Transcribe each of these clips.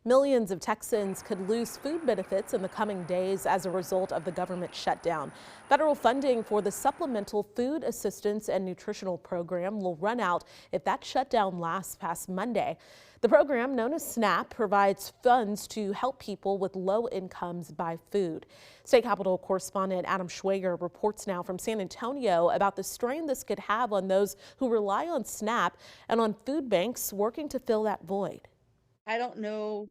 Millions of Texans could lose food benefits in the coming days as a result of the government shutdown. Federal funding for the Supplemental Food Assistance and Nutritional Program will run out if that shutdown lasts past Monday. The program, known as SNAP, provides funds to help people with low incomes buy food. State Capitol correspondent Adam Schwager reports now from San Antonio about the strain this could have on those who rely on SNAP and on food banks working to fill that void. I don't know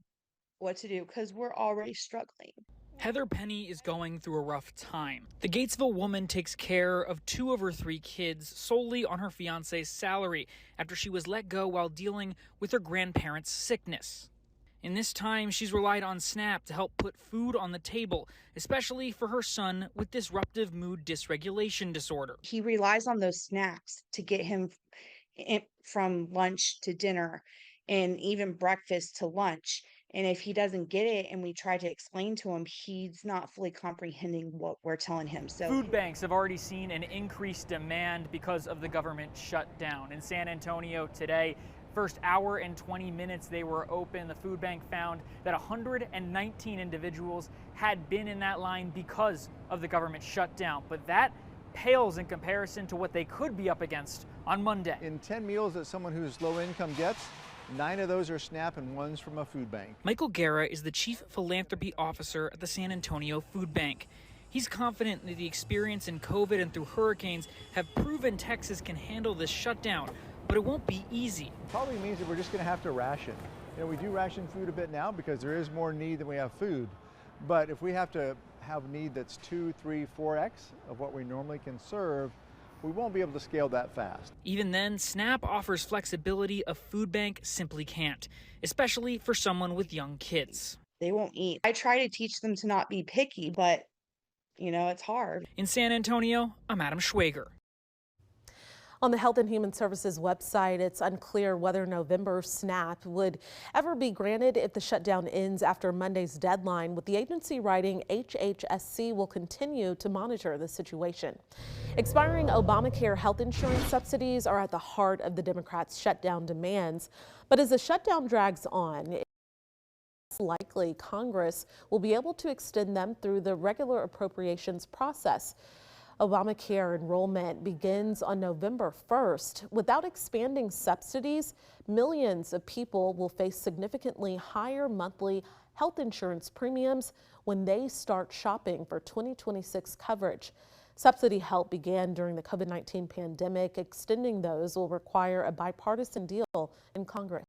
what to do because we're already struggling. Heather Penny is going through a rough time. The Gatesville woman takes care of 2 of her 3 kids solely on her fiance's salary after she was let go while dealing with her grandparents' sickness. In this time, she's relied on SNAP to help put food on the table, especially for her son with disruptive mood dysregulation disorder. He relies on those snacks to get him from lunch to dinner and even breakfast to lunch. And if he doesn't get it and we try to explain to him, he's not fully comprehending what we're telling him. So food banks have already seen an increased demand because of the government shutdown. In San Antonio today, first hour and 20 minutes they were open, the food bank found that 119 individuals had been in that line because of the government shutdown. But that pales in comparison to what they could be up against on Monday. In 10 meals that someone who's low income gets, 9 of those are SNAP and 1's from a food bank. Michael Guerra is the Chief Philanthropy Officer at the San Antonio Food Bank. He's confident that the experience in COVID and through hurricanes have proven Texas can handle this shutdown, but it won't be easy. Probably means that we're just going to have to ration. You know, we do ration food a bit now because there is more need than we have food. But if we have to have need that's 2, 3, 4x of what we normally can serve, we won't be able to scale that fast. Even then, SNAP offers flexibility a food bank simply can't, especially for someone with young kids. They won't eat. I try to teach them to not be picky, but it's hard. In San Antonio, I'm Adam Schwager. On the Health and Human Services website, it's unclear whether November SNAP would ever be granted if the shutdown ends after Monday's deadline, with the agency writing HHSC will continue to monitor the situation. Expiring Obamacare health insurance subsidies are at the heart of the Democrats' shutdown demands. But as the shutdown drags on, it's likely Congress will be able to extend them through the regular appropriations process. Obamacare enrollment begins on November 1st. Without expanding subsidies, millions of people will face significantly higher monthly health insurance premiums when they start shopping for 2026 coverage. Subsidy help began during the COVID-19 pandemic. Extending those will require a bipartisan deal in Congress.